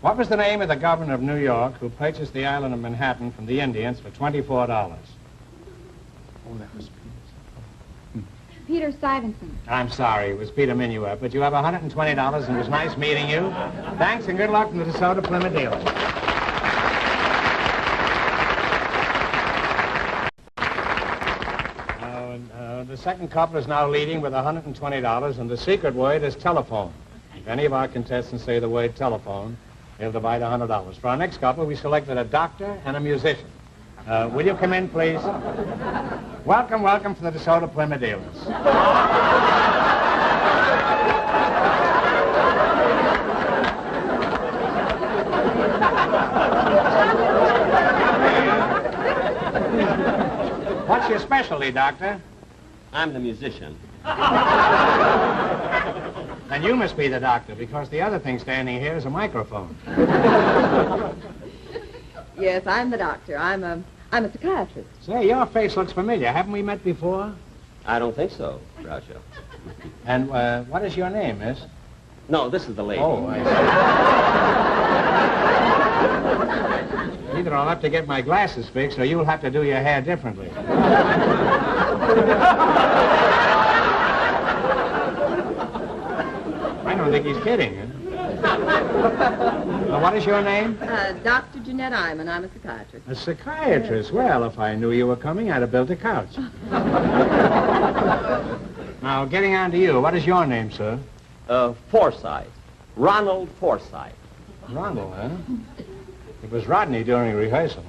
What was the name of the governor of New York who purchased the island of Manhattan from the Indians for $24? Oh, that was Peter Stuyvesant. I'm sorry, it was Peter Minuet, but you have $120, and it was nice meeting you. Thanks, and good luck from the DeSoto Plymouth dealer. The second couple is now leading with $120, and the secret word is telephone. If any of our contestants say the word telephone, they'll divide $100. For our next couple, we selected a doctor and a musician. Will you come in, please? Welcome, welcome for the DeSoto Plymouth dealers. What's your specialty, Doctor? I'm the musician. Then you must be the doctor, because the other thing standing here is a microphone. Yes, I'm the doctor. I'm a psychiatrist. Say, your face looks familiar. Haven't we met before? I don't think so, Groucho. And what is your name, miss? No, this is the lady. Oh, I see. Either I'll have to get my glasses fixed, or you'll have to do your hair differently. I don't think he's kidding. Well, what is your name? Dr. Jeanette Iman. I'm a psychiatrist. A psychiatrist? Well, if I knew you were coming, I'd have built a couch. Now, getting on to you, what is your name, sir? Forsythe. Ronald Forsythe. Ronald, huh? It was Rodney during rehearsal.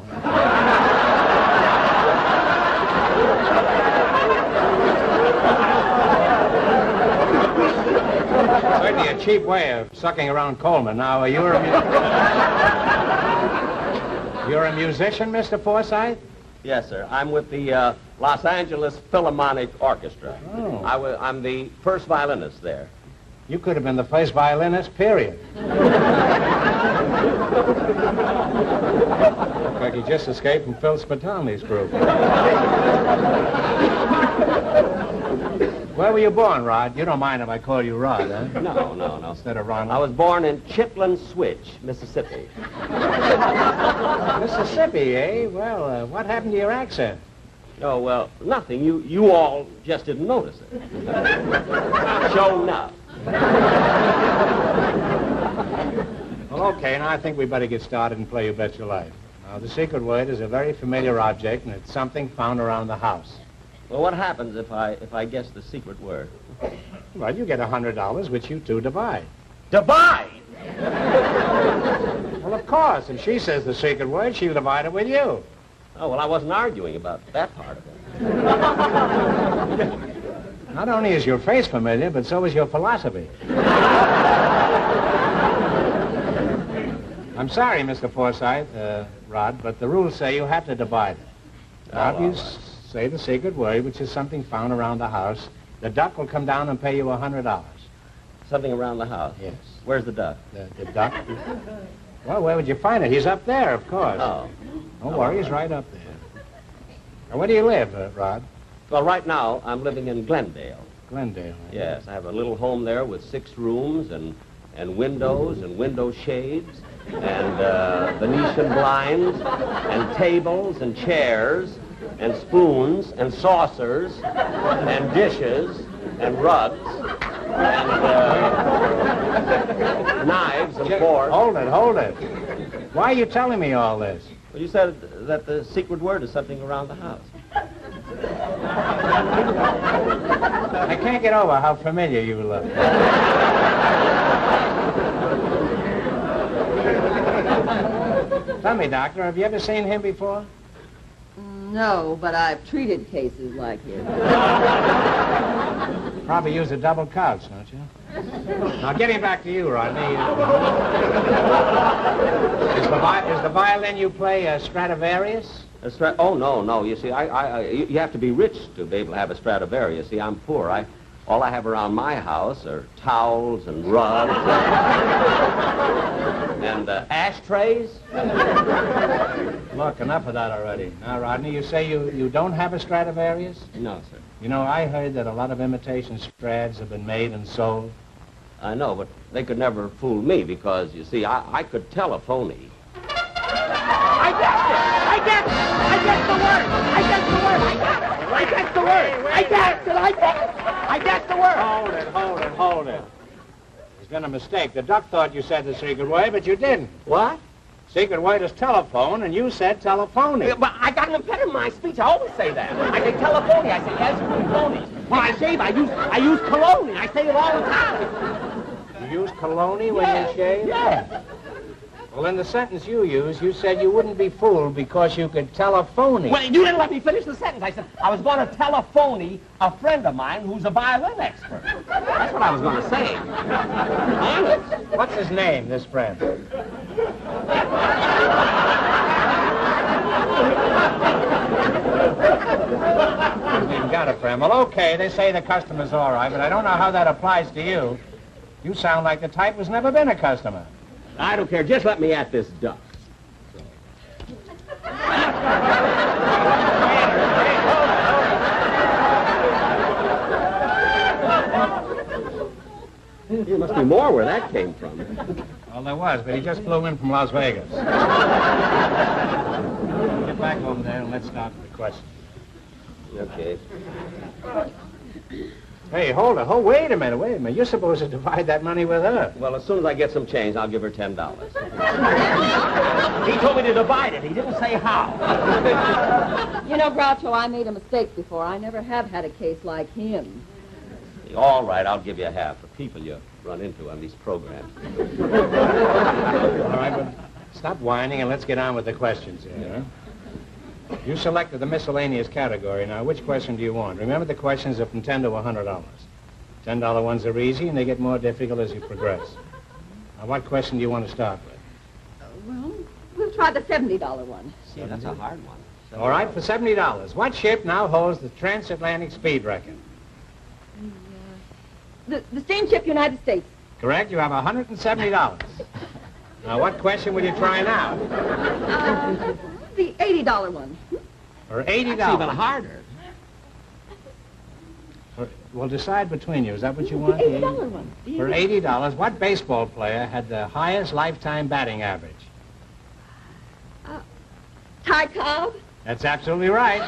Certainly a cheap way of sucking around Coleman. Now, you're a musician, Mr. Forsythe? Yes, sir. I'm with the Los Angeles Philharmonic Orchestra. Oh. I'm the first violinist there. You could have been the first violinist, period. Looked like he just escaped from Phil Spitalny's group. Where were you born, Rod? You don't mind if I call you Rod, huh? No. Instead of Ronald? I was born in Chitlin Switch, Mississippi. Mississippi, eh? Well, what happened to your accent? Oh, well, nothing. You all just didn't notice it. Sure enough. Well, okay, now I think we better get started and play You Bet Your Life. Now, the secret word is a very familiar object, and it's something found around the house. Well, what happens if I guess the secret word? Well, you get $100, which you two divide. Divide? Well, of course. If she says the secret word, she'll divide it with you. Oh, well, I wasn't arguing about that part of it. Not only is your face familiar, but so is your philosophy. I'm sorry, Mr. Forsythe, Rod, but the rules say you have to divide it. Now, if you say the secret word, which is something found around the house, the duck will come down and pay you $100. Something around the house? Yes. Where's the duck? The duck? Well, where would you find it? He's up there, of course. Oh. Don't worry, he's right up there. Now, where do you live, Rod? Well, right now, I'm living in Glendale. Glendale. Yes, I have a little home there with 6 rooms and windows and window shades and Venetian blinds and tables and chairs and spoons and saucers and dishes and rugs and knives and forks. Hold it. Why are you telling me all this? Well, you said that the secret word is something around the house. I can't get over how familiar you look. Tell me, Doctor, have you ever seen him before? No, but I've treated cases like his. Probably use a double couch, don't you? Now, getting back to you, Rodney. Is the violin you play a Stradivarius? Oh, no. You see, you have to be rich to be able to have a Stradivarius. See, I'm poor. All I have around my house are towels and rugs and ashtrays. Look, enough of that already. Now, Rodney, you say you don't have a Stradivarius? No, sir. You know, I heard that a lot of imitation Strads have been made and sold. I know, but they could never fool me because, you see, I could tell a phony. I guessed it! I guessed the word! I guessed the word! Hold it. There's been a mistake. The duck thought you said the secret word, but you didn't. What? Secret word is telephone, and you said telephony. Yeah, but I got an impediment in my speech. I always say that. I say telephony. I say yes, phony. When I shave, I use cologne. I say it all the time. You use cologne when you shave? Yeah. Well, in the sentence you used, you said you wouldn't be fooled because you could tell a phony. Well, you didn't let me finish the sentence. I said I was going to tell a phony, a friend of mine who's a violin expert. That's what I was going to say. Honest. What's his name, this friend? You've got a friend. Well, okay, they say the customer's all right, but I don't know how that applies to you. You sound like the type who's never been a customer. I don't care. Just let me at this duck. There must be more where that came from. Well, there was, but he just flew in from Las Vegas. Get back over there and let's start with the question. Okay. Hey, hold it. Wait a minute. You're supposed to divide that money with her. Well, as soon as I get some change, I'll give her $10. He told me to divide it. He didn't say how. You know, Groucho, I made a mistake before. I never have had a case like him. All right, I'll give you half. The people you run into on these programs. All right, but stop whining and let's get on with the questions here. Huh? You selected the miscellaneous category. Now, which question do you want? Remember, the questions are from $10 to $100. $10 ones are easy, and they get more difficult as you progress. Now, what question do you want to start with? Well, we'll try the $70 one. See, that's a hard one. All right, for $70. What ship now holds the transatlantic speed record? The steamship United States. Correct. You have $170. Now, what question will you try now? The $80 one. For $80. That's even harder. Well, decide between you. Is that what you want? The $80 one. For $80, what baseball player had the highest lifetime batting average? Ty Cobb. That's absolutely right.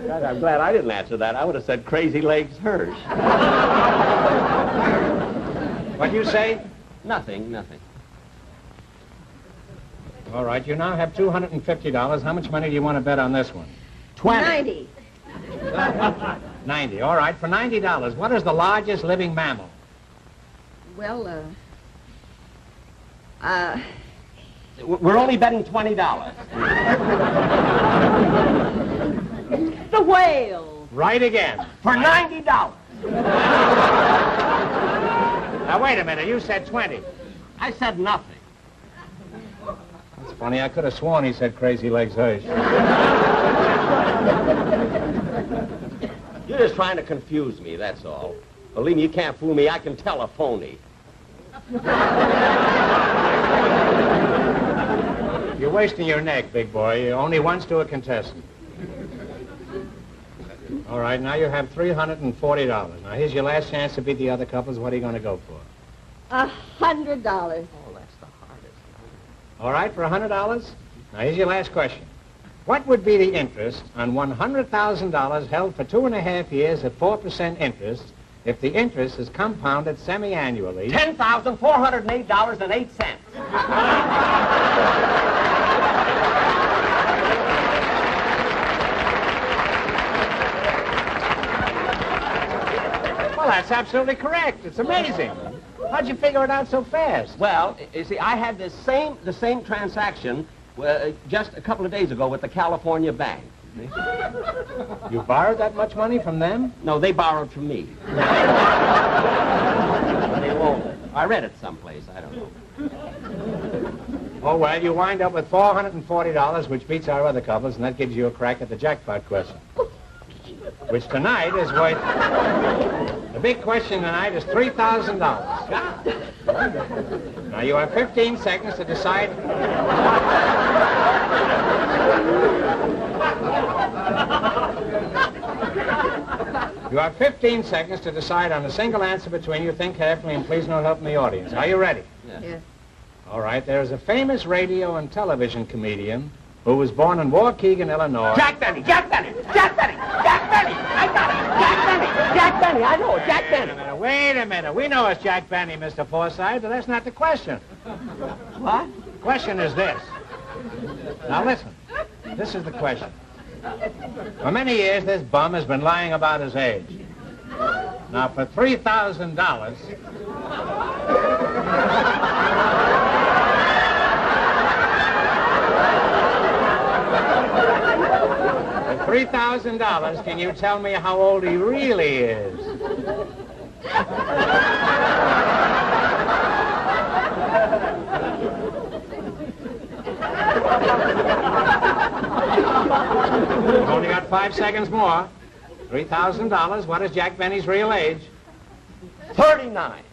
God, I'm glad I didn't answer that. I would have said Crazy Legs Hirsch. What'd you say? Nothing. All right, you now have $250. How much money do you want to bet on this one? 90. 90. All right, for $90, what is the largest living mammal? Well, We're only betting $20. the whale. Right again. For $90. Now, wait a minute. You said 20. I said nothing. That's funny. I could have sworn he said Crazy Legs Hirsch. You're just trying to confuse me, that's all. Believe me, you can't fool me. I can tell a phony. You're wasting your neck, big boy. You're only once to a contestant. All right, now you have $340. Now, here's your last chance to beat the other couples. What are you going to go for? $100. Oh, that's the hardest. All right, for $100? Now, here's your last question. What would be the interest on $100,000 held for 2.5 years at 4% interest if the interest is compounded semi-annually? $10,408.08. Well, that's absolutely correct. It's amazing. How'd you figure it out so fast? Well, you see, I had the same transaction just a couple of days ago with the California Bank. You borrowed that much money from them? No, they borrowed from me. They loaned it. I read it someplace. I don't know. Oh, well, you wind up with $440, which beats our other couples, and that gives you a crack at the jackpot question. Which tonight is worth... The big question tonight is $3,000. Now, you have 15 seconds to decide... You have 15 seconds to decide on a single answer between you. Think carefully, and please no help from the audience. Are you ready? Yes. All right, there's a famous radio and television comedian who was born in Waukegan, Illinois. Jack Benny! Jack Benny! Jack Benny! Jack Benny! I got it! Jack Benny! Jack Benny! I know it! Jack Benny! Wait a minute. We know it's Jack Benny, Mr. Forsythe, but that's not the question. What? The question is this. Now listen. This is the question. For many years, this bum has been lying about his age. Now, for $3,000... $3,000. Can you tell me how old he really is? You've only got 5 seconds more. $3,000. What is Jack Benny's real age? 39.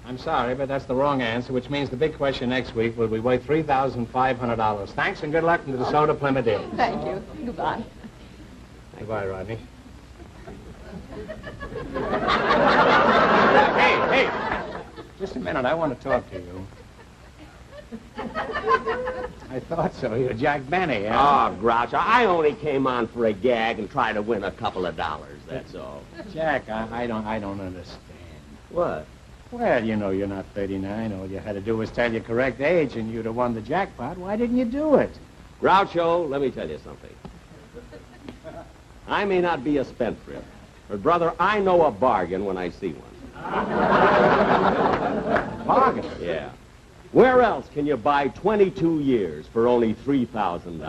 I'm sorry, but that's the wrong answer, which means the big question next week will be worth $3,500. Thanks and good luck from the DeSoto Plymouth Dealers. Thank you. Goodbye. Goodbye, Rodney. Hey, just a minute. I want to talk to you. I thought so. You're Jack Benny, huh? Oh, Groucho, I only came on for a gag and try to win a couple of dollars, that's all. Jack, I don't understand. What? Well, you know you're not 39. All you had to do was tell your correct age and you'd have won the jackpot. Why didn't you do it? Groucho, let me tell you something. I may not be a spendthrift, but, brother, I know a bargain when I see one. Bargain? Yeah. Where else can you buy 22 years for only $3,000?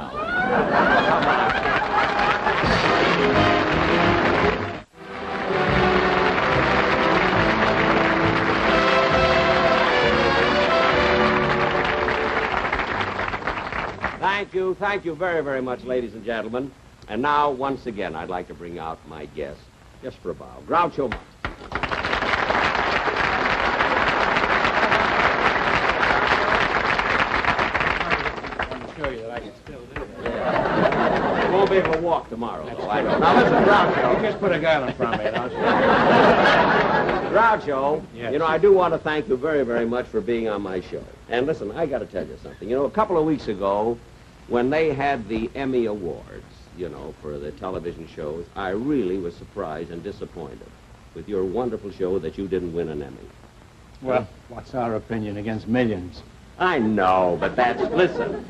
Thank you very, very much, ladies and gentlemen. And now, once again, I'd like to bring out my guest, just for a bow, Groucho Marx. Show you that I can still do that. Yeah. You won't be able to walk tomorrow, though. I know. Now, listen, Groucho. You just put a girl in front of me, don't you? Groucho, yes. You know, I do want to thank you very, very much for being on my show. And listen, I got to tell you something. You know, a couple of weeks ago, when they had the Emmy Awards, you know, for the television shows, I really was surprised and disappointed with your wonderful show that you didn't win an Emmy. Well, what's our opinion against millions? I know, but that's, listen,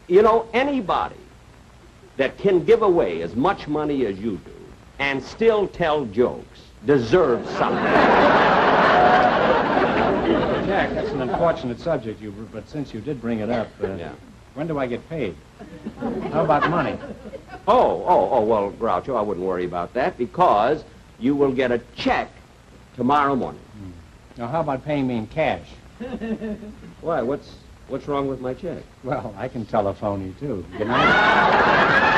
you know, anybody that can give away as much money as you do and still tell jokes deserves something. Jack, that's an unfortunate subject, but since you did bring it up, yeah. When do I get paid? How about money? Well, Groucho, I wouldn't worry about that because you will get a check tomorrow morning. Now, how about paying me in cash? Why, what's wrong with my check? Well, I can telephone you, too. Good night.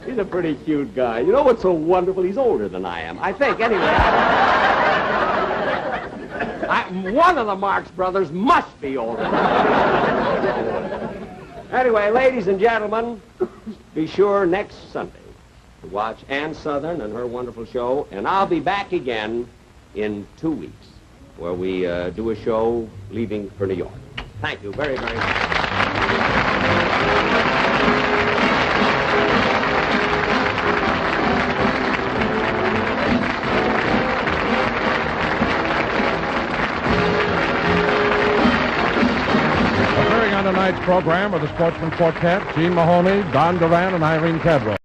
He's a pretty cute guy. You know what's so wonderful? He's older than I am. I think, anyway. One of the Marx brothers must be older than I am. Anyway, ladies and gentlemen, be sure next Sunday to watch Ann Southern and her wonderful show, and I'll be back again in 2 weeks, where we do a show leaving for New York. Thank you very, very much. Tonight's program of the Sportsman Quartet, Gene Mahoney, Don Duran, and Irene Cadwell.